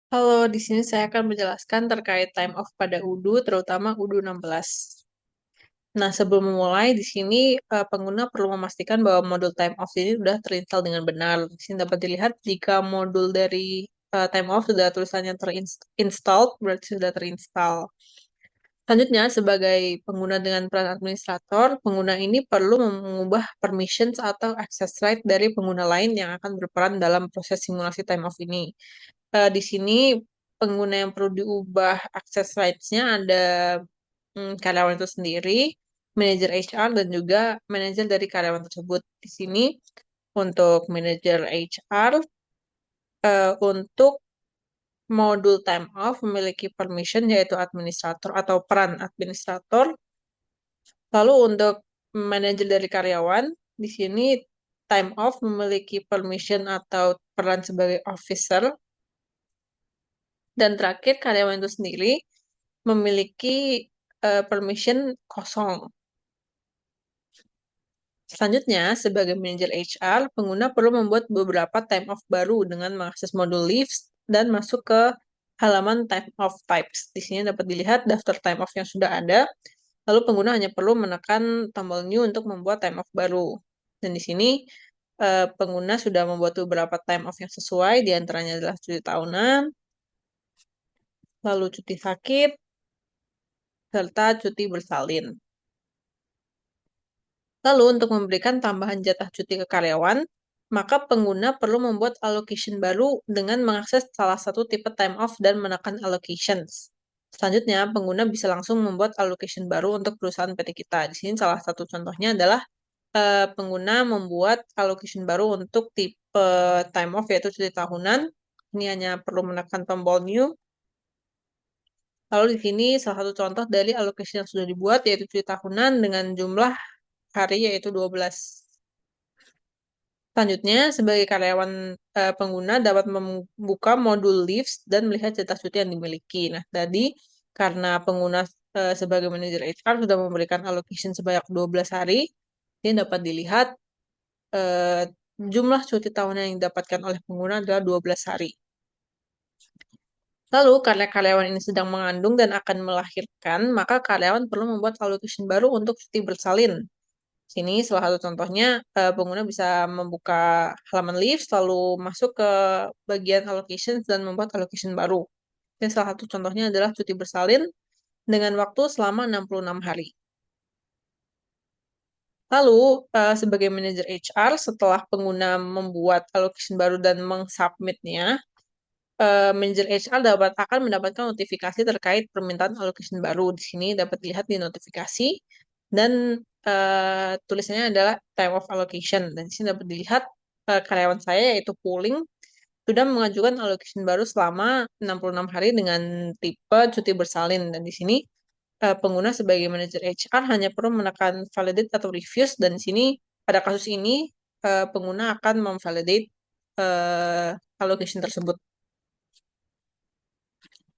Halo, di sini saya akan menjelaskan terkait time off pada UDU, terutama UDU 16. Nah, sebelum memulai, di sini pengguna perlu memastikan bahwa modul time off ini sudah terinstall dengan benar. Di sini dapat dilihat jika modul dari time off sudah tulisannya terinstall, berarti sudah terinstall. Selanjutnya, sebagai pengguna dengan peran administrator, pengguna ini perlu mengubah permissions atau access right dari pengguna lain yang akan berperan dalam proses simulasi time off ini. Di sini pengguna yang perlu diubah access rights-nya ada karyawan itu sendiri, manajer HR, dan juga manajer dari karyawan tersebut. Di sini untuk manajer HR, untuk modul time off memiliki permission yaitu administrator atau peran administrator. Lalu untuk manajer dari karyawan, di sini time off memiliki permission atau peran sebagai officer. Dan terakhir, karyawan itu sendiri memiliki permission kosong. Selanjutnya, sebagai manajer HR, pengguna perlu membuat beberapa time off baru dengan mengakses modul leaves dan masuk ke halaman time off types. Di sini dapat dilihat daftar time off yang sudah ada, lalu pengguna hanya perlu menekan tombol new untuk membuat time off baru. Dan di sini pengguna sudah membuat beberapa time off yang sesuai, diantaranya adalah cuti tahunan, lalu cuti sakit, serta cuti bersalin. Lalu untuk memberikan tambahan jatah cuti ke karyawan, maka pengguna perlu membuat allocation baru dengan mengakses salah satu tipe time off dan menekan allocations. Selanjutnya, pengguna bisa langsung membuat allocation baru untuk perusahaan PT kita. Di sini salah satu contohnya adalah pengguna membuat allocation baru untuk tipe time off yaitu cuti tahunan. Ini hanya perlu menekan tombol new. Lalu di sini salah satu contoh dari allocation yang sudah dibuat yaitu cuti tahunan dengan jumlah hari yaitu 12. Selanjutnya, sebagai karyawan pengguna dapat membuka modul leaves dan melihat jatah cuti yang dimiliki. Nah, tadi karena pengguna sebagai manajer HR sudah memberikan allocation sebanyak 12 hari, ini dapat dilihat eh, jumlah cuti tahunan yang didapatkan oleh pengguna adalah 12 hari. Lalu, karena karyawan ini sedang mengandung dan akan melahirkan, maka karyawan perlu membuat allocation baru untuk cuti bersalin. Sini salah satu contohnya, pengguna bisa membuka halaman Leaves, lalu masuk ke bagian allocations dan membuat allocation baru. Dan salah satu contohnya adalah cuti bersalin dengan waktu selama 66 hari. Lalu, sebagai manajer HR, setelah pengguna membuat allocation baru dan mengsubmitnya, manajer HR akan mendapatkan notifikasi terkait permintaan allocation baru. Di sini dapat dilihat di notifikasi dan tulisannya adalah time of allocation. Dan di sini dapat dilihat karyawan saya yaitu Pooling sudah mengajukan allocation baru selama 66 hari dengan tipe cuti bersalin. Dan di sini pengguna sebagai manajer HR hanya perlu menekan validate atau refuse. Dan di sini pada kasus ini pengguna akan memvalidate allocation tersebut.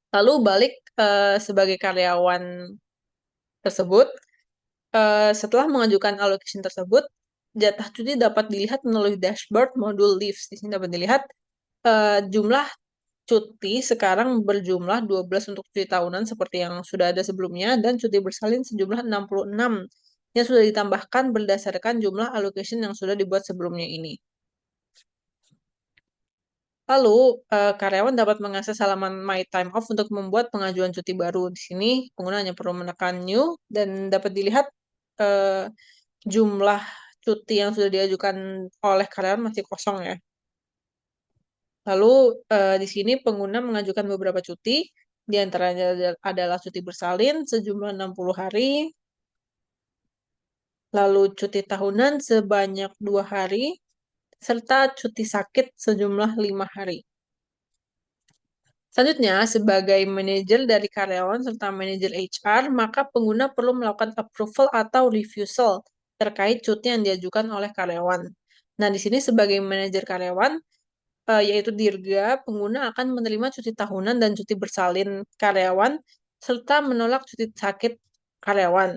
Lalu balik sebagai karyawan tersebut, setelah mengajukan allocation tersebut, jatah cuti dapat dilihat melalui dashboard modul leaves. Di sini dapat dilihat jumlah cuti sekarang berjumlah 12 untuk cuti tahunan seperti yang sudah ada sebelumnya dan cuti bersalin sejumlah 66 yang sudah ditambahkan berdasarkan jumlah allocation yang sudah dibuat sebelumnya ini. Lalu, karyawan dapat mengakses halaman My Time Off untuk membuat pengajuan cuti baru. Di sini, pengguna hanya perlu menekan New dan dapat dilihat eh, jumlah cuti yang sudah diajukan oleh karyawan masih kosong ya. Lalu, di sini pengguna mengajukan beberapa cuti, di antaranya adalah cuti bersalin sejumlah 60 hari, lalu cuti tahunan sebanyak 2 hari, serta cuti sakit sejumlah 5 hari. Selanjutnya, sebagai manajer dari karyawan serta manajer HR, maka pengguna perlu melakukan approval atau refusal terkait cuti yang diajukan oleh karyawan. Nah, di sini sebagai manajer karyawan, yaitu Dirga, pengguna akan menerima cuti tahunan dan cuti bersalin karyawan, serta menolak cuti sakit karyawan.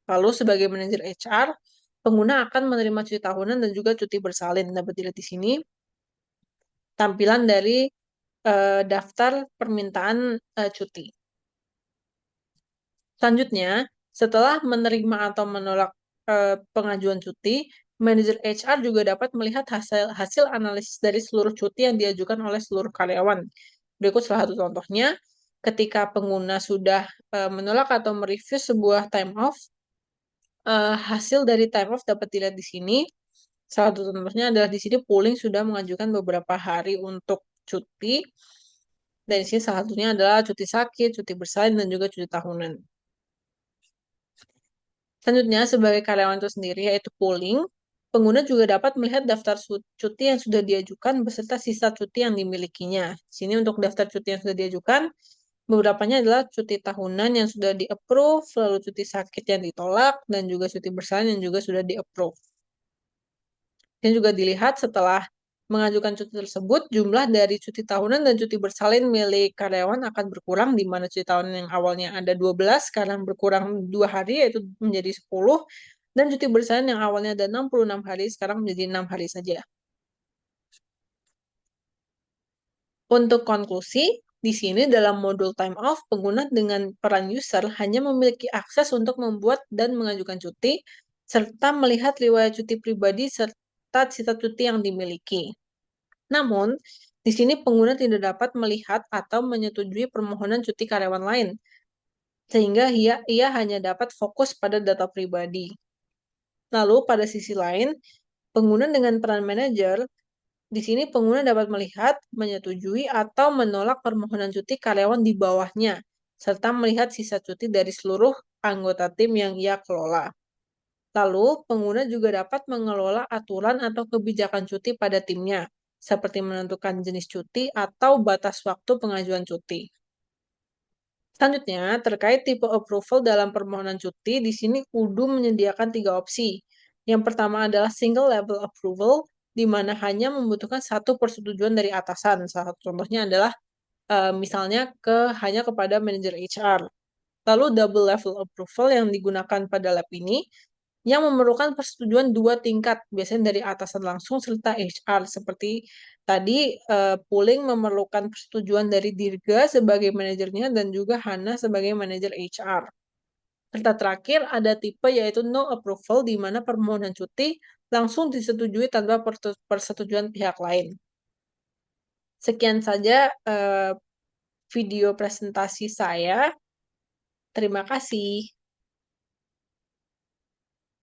Lalu, sebagai manajer HR, pengguna akan menerima cuti tahunan dan juga cuti bersalin. Dapat dilihat di sini tampilan dari daftar permintaan cuti. Selanjutnya, setelah menerima atau menolak pengajuan cuti, manajer HR juga dapat melihat hasil analisis dari seluruh cuti yang diajukan oleh seluruh karyawan. Berikut salah satu contohnya, ketika pengguna sudah menolak atau mereview sebuah time off, hasil dari time off dapat dilihat di sini. Salah satu contohnya adalah di sini polling sudah mengajukan beberapa hari untuk cuti. Dan di sini salah satunya adalah cuti sakit, cuti bersalin, dan juga cuti tahunan. Selanjutnya, sebagai karyawan itu sendiri, yaitu polling, pengguna juga dapat melihat daftar cuti yang sudah diajukan beserta sisa cuti yang dimilikinya. Di sini untuk daftar cuti yang sudah diajukan, beberapanya adalah cuti tahunan yang sudah di-approve, lalu cuti sakit yang ditolak, dan juga cuti bersalin yang juga sudah di-approve. Dan juga dilihat setelah mengajukan cuti tersebut, jumlah dari cuti tahunan dan cuti bersalin milik karyawan akan berkurang, di mana cuti tahunan yang awalnya ada 12, sekarang berkurang 2 hari, yaitu menjadi 10, dan cuti bersalin yang awalnya ada 66 hari, sekarang menjadi 6 hari saja. Untuk konklusi, di sini dalam modul time off, pengguna dengan peran user hanya memiliki akses untuk membuat dan mengajukan cuti, serta melihat riwayat cuti pribadi serta sisa cuti yang dimiliki. Namun, di sini pengguna tidak dapat melihat atau menyetujui permohonan cuti karyawan lain, sehingga ia hanya dapat fokus pada data pribadi. Lalu, pada sisi lain, pengguna dengan peran manajer, di sini pengguna dapat melihat, menyetujui, atau menolak permohonan cuti karyawan di bawahnya, serta melihat sisa cuti dari seluruh anggota tim yang ia kelola. Lalu, pengguna juga dapat mengelola aturan atau kebijakan cuti pada timnya, seperti menentukan jenis cuti atau batas waktu pengajuan cuti. Selanjutnya, terkait tipe approval dalam permohonan cuti, di sini UDU menyediakan 3 opsi. Yang pertama adalah single level approval, di mana hanya membutuhkan satu persetujuan dari atasan. Salah satu contohnya adalah misalnya hanya kepada manajer HR. Lalu double level approval yang digunakan pada lab ini, yang memerlukan persetujuan 2 tingkat, biasanya dari atasan langsung serta HR. Seperti tadi, Puling memerlukan persetujuan dari Dirga sebagai manajernya dan juga Hana sebagai manajer HR. Serta terakhir, ada tipe yaitu no approval, di mana permohonan cuti langsung disetujui tanpa persetujuan pihak lain. Sekian saja video presentasi saya. Terima kasih.